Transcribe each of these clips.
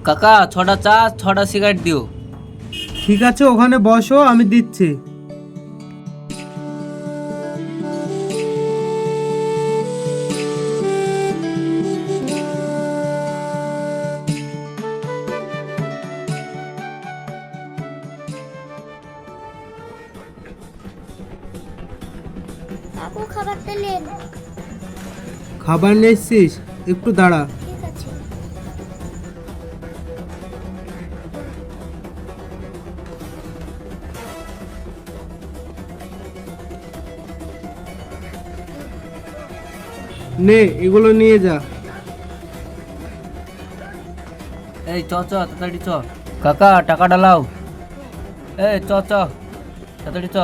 কাকা 6টা চা 6টা সিগারেট দিও। ঠিক আছে, ওখানে বসো, আমি দিচ্ছি। কাকু খাবারটা নেন। খাবার নিয়ে এসছিস? একটু দাঁড়া। ঠিক আছে। নে, এগুলো নিয়ে যা। এই চ চ তাড়াতাড়ি চ। কাকা টাকা ডালাও। এই চ চ তাড়াতাড়ি চ।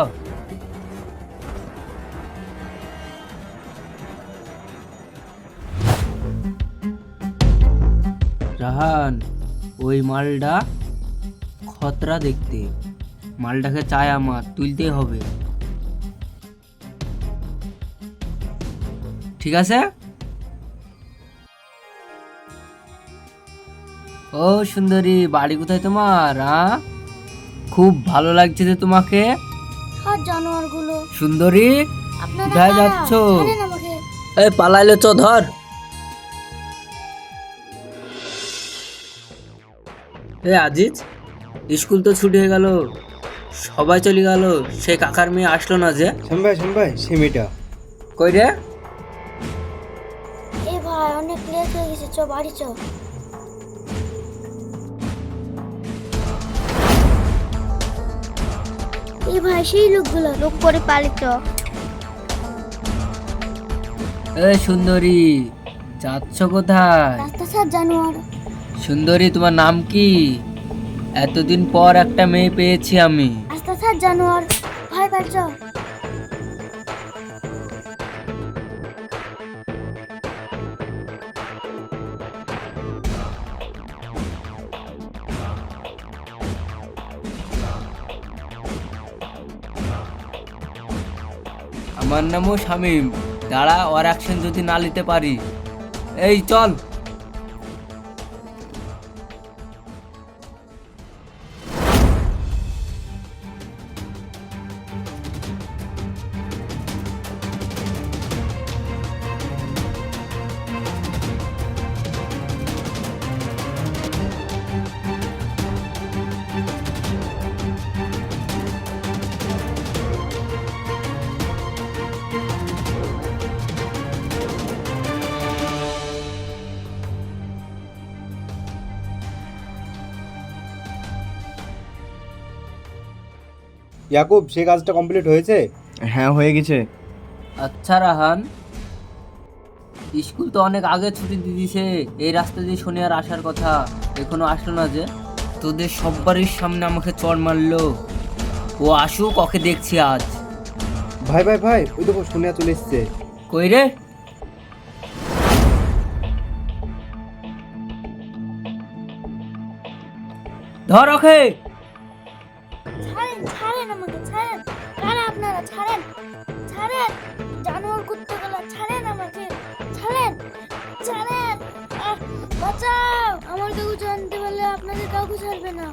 রাহান, ওই মালটা খতরা দেখতে, মালটাকে চাই আমার তুলতেই হবে, ঠিক আছে? ও সুন্দরী, বাড়ি কোথায় তোমার? খুব ভালো লাগছে যে তোমাকে। সব জানোয়ারগুলো সুন্দরী, আপনারা কোথায় কারা? যাচ্ছ? ছাড়েন আমাকে। এই পালাইলে চ, ধর। এ আজিজ, স্কুল তো ছুটি হয়ে গেল, সবাই চলে গেল, সে কাকার মেয়ে আসলো না যে? শোন ভাই সে মেয়েটা কই রে? এ ভাই অনেক লেট হয়ে গেছে, চ বাড়ি চ। এ ভাই সেই লোকগুলো লোক করে পালিত। এ সুন্দরী, যাচ্ছ কোথায়? রাস্তা ছাড় জানোয়ার। সুন্দরী, তোমার নাম কি? এতদিন পর একটা মেয়ে পেয়েছি আমি। রাস্তা ছাড় জানোয়ার। ভাই বাড়ি চ। আমার নামও শামীম। দাঁড়া, ওর অ্যাকশন যদি না নিতে পারি। এই চল। ইয়াকুব, সে কাজটা কমপ্লিট হয়েছে? হ্যাঁ হয়ে গেছে। আচ্ছা রাহান, স্কুল তো অনেক আগে ছুটি দিয়ে দিছে, এই রাস্তা দিয়ে শনি আর আসার কথা, এখনো আসলো না যে? তোদের সব্বারের সামনে আমাকে চড় মারলো। ও আসুক, ওকে দেখছি আজ। ভাই ওই দেখো সোনিয়া চলে এসছে। কই রে? ধর ওকে। ছাড়েন ছাড়েন আমাকে, ছাড়েন। কারা আপনারা? ছাড়েন ছাড়েন, জানোয়ার কুত্তাগুলো, ছাড়েন আমাকে, ছাড়েন ছাড়েন। বাঁচাও, আমার কাকু জানতে পারলে আপনাদের কাউকে ছাড়বে না।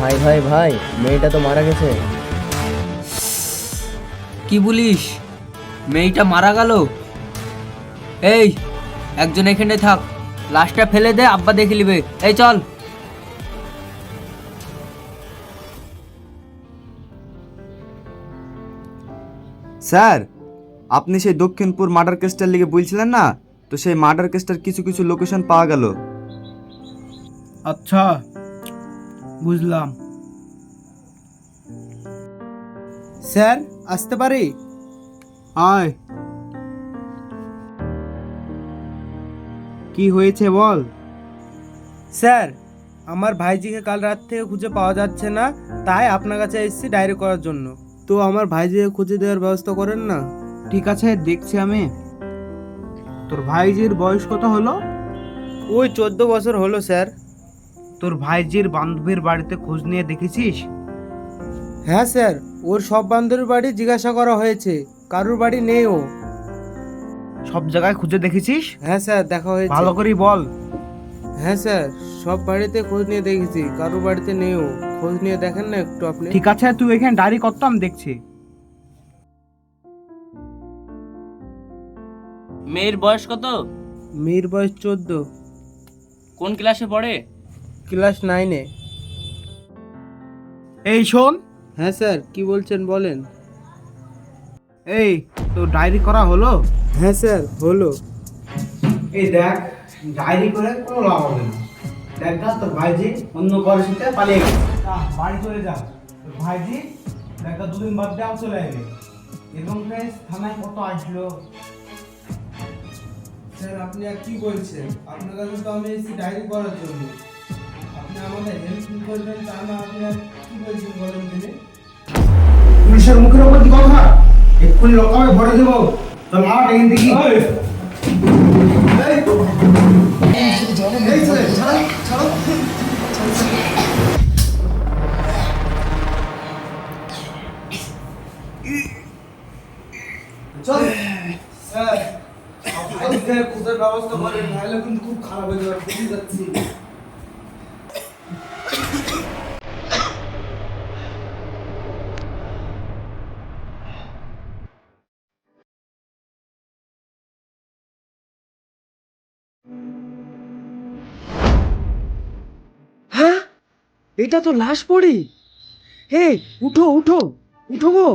ভাই ভাই ভাই, মেয়েটা তো মারা গেছে। কি বলিস? মেয়েটা মারা গেল? এই, একজন এখানে থাক, লাশটা ফেলে দে, আব্বা দেখে নিবে। এই চল। স্যার, আপনি সেই দক্ষিণপুর মার্ডার কেসটার লিগে বলছিলেন না, তো সেই মার্ডার কেসটার কিছু কিছু লোকেশন পাওয়া গেল। আচ্ছা, বুঝলাম। স্যার, আসতে পারি? আয়। কি হয়েছে বল। স্যার, আমার ভাইজিকে কাল রাত থেকে খুঁজে পাওয়া যাচ্ছে না, তাই আপনার কাছে এসেছি ডায়েরি করার জন্য। তো আমার ভাইজিকে খুঁজে দেওয়ার ব্যবস্থা করেন না। ঠিক আছে, দেখছি আমি। তোর ভাইজির বয়স কত হলো? ওই 14 বছর হলো স্যার। তোর ভাইজির বান্ধবীর বাড়িতে খোঁজ নিয়ে দেখেছিস? হ্যাঁ স্যার, ওর সব বান্ধবীর বাড়ি জিজ্ঞাসা করা হয়েছে, কারোর বাড়ি নেই। ও সব জায়গায় খুঁজে দেখেছিস? হ্যাঁ স্যার, দেখা হয়েছে। ভালো করে বল। হ্যাঁ স্যার, সব বাড়িতে খোঁজ নিয়ে দেখেছি, কারোর বাড়িতে নেই। ও খোঁজ নিয়ে দেখেন না একটু আপনি। ঠিক আছে, তুই এখানে ডায়েরি করতো, আমি দেখছি। মেয়ের বয়স কত? মেয়ের বয়স 14। কোন ক্লাসে পড়ে? ক্লাস 9-এ। এই শোন। হ্যাঁ স্যার, কি বলছেন বলেন। এই, তো ডায়েরি করা হলো? হ্যাঁ স্যার, হলো। এই দেখ, ডায়েরি করে কোনো লাভ হবে না। দেখ না, তোর ভাইজি অন্য কারোর সাথে পালিয়ে গেছে। বাড়ি চলে যা, তোর ভাইজি দেখা 2 দিন বাদ দেওয়া চলে আসবে। এবং থানায় কত আসলো। স্যার, আপনি আর কি বলছেন? আপনার কাছে তো আমি এসেছি ডায়েরি করার জন্য। আপনি আমাদের হেল্প করবেন, তা না আপনি আর কি বলছেন বলেন দিনে? পুলিশের মুখের উপর কি কথা? এক্ষুনি লকাবে ভরে দেবো। চল আট এখান থেকে। চল স্যার, আপনাদের খুদের ব্যবস্থা করেন, নাহলে কিন্তু খুব খারাপ হয়ে যাবে, বুঝে যাচ্ছি। হ্যাঁ, এটা তো লাশ পড়ি। হে, উঠো উঠো উঠো গো।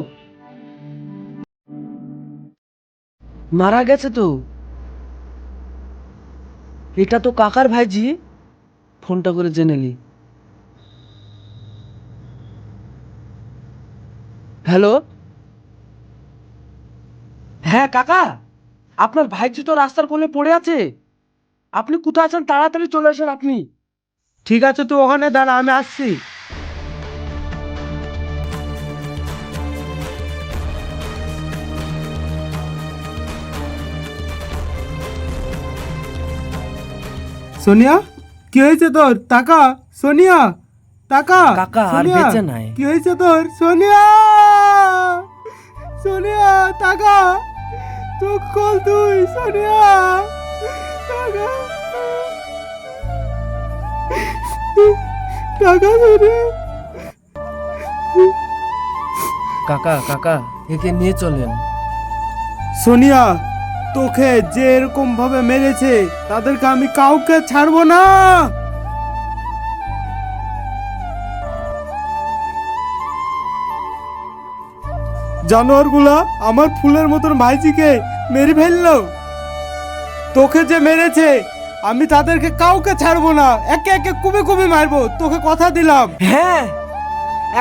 মারা গেছে তো। এটা তো কাকার ভাইজি। ফোনটা করে জেনে নি। হ্যালো, হ্যাঁ কাকা, আপনার ভাইজি তো রাস্তার কোলে পড়ে আছে। আপনি কোথায় আছেন? তাড়াতাড়ি চলে আসেন আপনি। ঠিক আছে, তুই ওখানে দাঁড়া, আমি আসছি। সোনিয়া, কি হয়েছে তোর? টাকা সোনিয়া, টাকা। কাকা আর সোনিয়া, বেঁচে নাই। কি হয়েছে তোর? সোনিয়া, সোনিয়া, টাকা। চোখ খোল তুই, সোনিয়া, টাকা, টাকা সোনিয়া। কাকা কাকা, একে নিয়ে চলেন। সোনিয়া, তোকে যে এরকম ভাবে মেরেছে তাদেরকে আমি কাউকে ছাড়বো না। জানোয়ারগুলা আমার ফুলের মতন ভাইজিকে মেরে ফেললো। তোকে যে মেরেছে আমি তাদেরকে কাউকে ছাড়বো না, একে একে কুবি কুবি মারবো, তোকে কথা দিলাম। হ্যাঁ,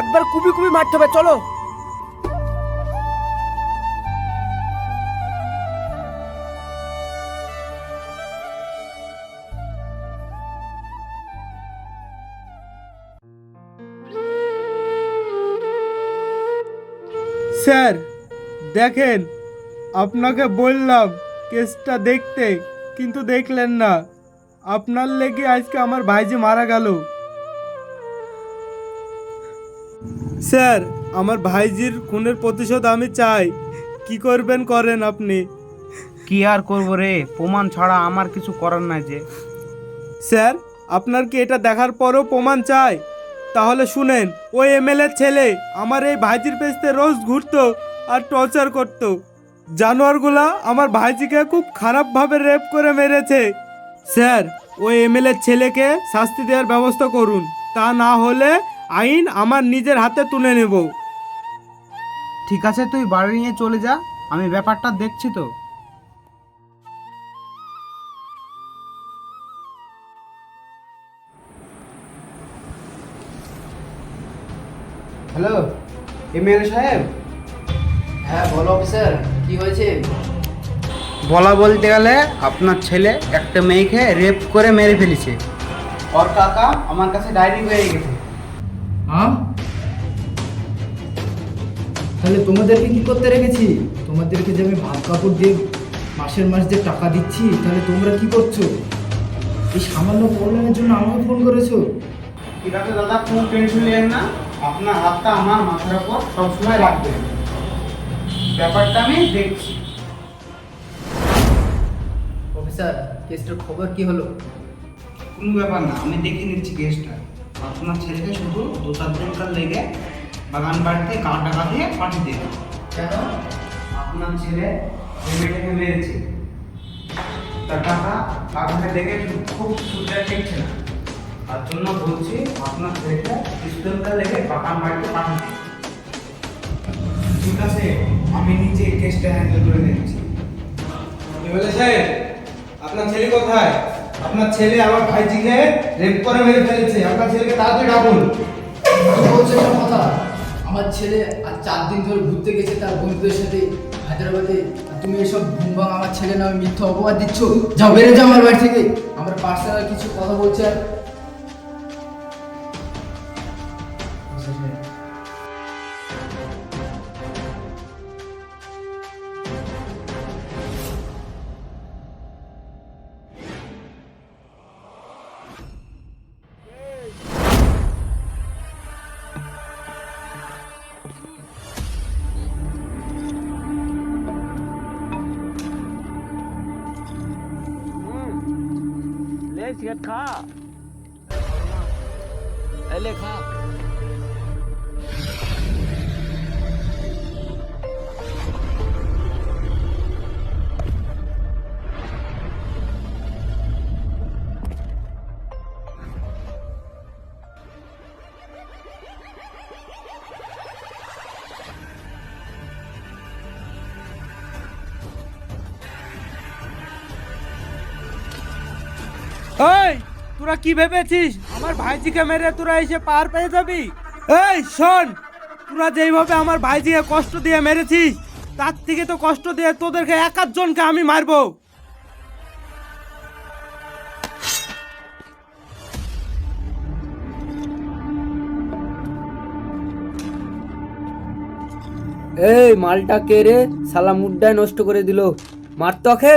একবার কুবি কুবি মারতে হবে, চলো। স্যার দেখেন, আপনাকে বললাম কেসটা দেখতে, কিন্তু দেখলেন না। আপনার লেগে আজকে আমার ভাইজি মারা গেল। স্যার, আমার ভাইজির খুনের প্রতিশোধ আমি চাই। কি করবেন করেন আপনি। কি আর করবো রে, প্রমাণ ছাড়া আমার কিছু করার নাই যে। স্যার, আপনার কি এটা দেখার পরও প্রমাণ চাই? তাহলে শুনেন, ওই এমএলএর ছেলে আমার এই ভাইজির পেছতে রোজ ঘুরতো আর টর্চার করতো। জানোয়ারগুলা আমার ভাইজিকে খুব খারাপভাবে রেপ করে মেরেছে। স্যার, ওই এমএলএর ছেলেকে শাস্তি দেওয়ার ব্যবস্থা করুন, তা না হলে আইন আমার নিজের হাতে তুলে নেব। ঠিক আছে, তুই বাড়ি নিয়ে চলে যা, আমি ব্যাপারটা দেখছি তো। হ্যালো, এমএলএ সাহেব। হ্যাঁ বলো অফিসার, কি হয়েছে? বলা বলতে গেলে আপনার ছেলে একটা মেয়েকে রেপ করে মেরে ফেলেছে। ওর কাকা আমার কাছে ডায়েরি হয়ে গেছে। হ্যাঁ, তাহলে তোমাদেরকে কি করতে রেখেছি? তোমাদেরকে যে আমি ভাত কাপড় দিয়ে মাসের মাস যে টাকা দিচ্ছি, তাহলে তোমরা কি করছো? এই সামান্য প্রবলেমের জন্য আমাকে ফোন করেছো? ঠিক আছে দাদা, কোনো টেনশন নেন না, আপনার হাতটা আমার মাথার উপর সবসময় রাখবেন। ব্যাপারটা আমি দেখছি। অফিসার, কেসটার খবর কি হলো? কোনো ব্যাপার না, আমি দেখে নিচ্ছি কেসটা। আপনার ছেলেকে শুধু 2-4 দিনকার লেগে বাগান বাড়িতে টাকা দিয়ে পাঠিয়ে দেবে। কেন? আপনার ছেলে ওই মেয়েটাকে মেরেছে, তার টাকা কাকাকে দেখে খুব সুবিধা ঠেকছে না, তার জন্য বলছি আপনার ছেলেকে কিছুদিনকার লেগে বাগান বাড়িতে পাঠিয়ে দিন। ঠিক আছে, আমি নিজে কেসটা হ্যান্ডেল করে দিচ্ছি। এমএলএ সাহেব, আপনার ছেলে কোথায়? আপনার ছেলে আমার ভাইজিকে রেপ করে মেরে ফেলেছে। আপনার ছেলেকে তাড়াতাড়ি ডাকুন। বলছে একটা কথা, আমার ছেলে আর 4 দিন ধরে ঘুরতে গেছে তার বন্ধুদের সাথে হায়দ্রাবাদে, আর তুমি এসব ভুমবাং আমার ছেলে নামে মিথ্যা অপবাদ দিচ্ছ। যাও, বেড়ে যাও আমার বাড়ি থেকে। আমরা পার্সোনাল কিছু কথা বলছি। আর ले सिगरेट खा, ले खा। এই, তোরা কি ভেবেছিস আমার ভাইজিকে মেরে তোরা এসে পার পেয়ে যাবি? এই শোন, তোরা যেইভাবে আমার ভাইজিকে কষ্ট দিয়ে মেরেছিস, তার থেকে তো কষ্ট দিয়ে তোদেরকে 1-1 জনকে আমি মারবো। এই মালটা কে রে? শালা মুডটাই নষ্ট করে দিল। মার তোকে।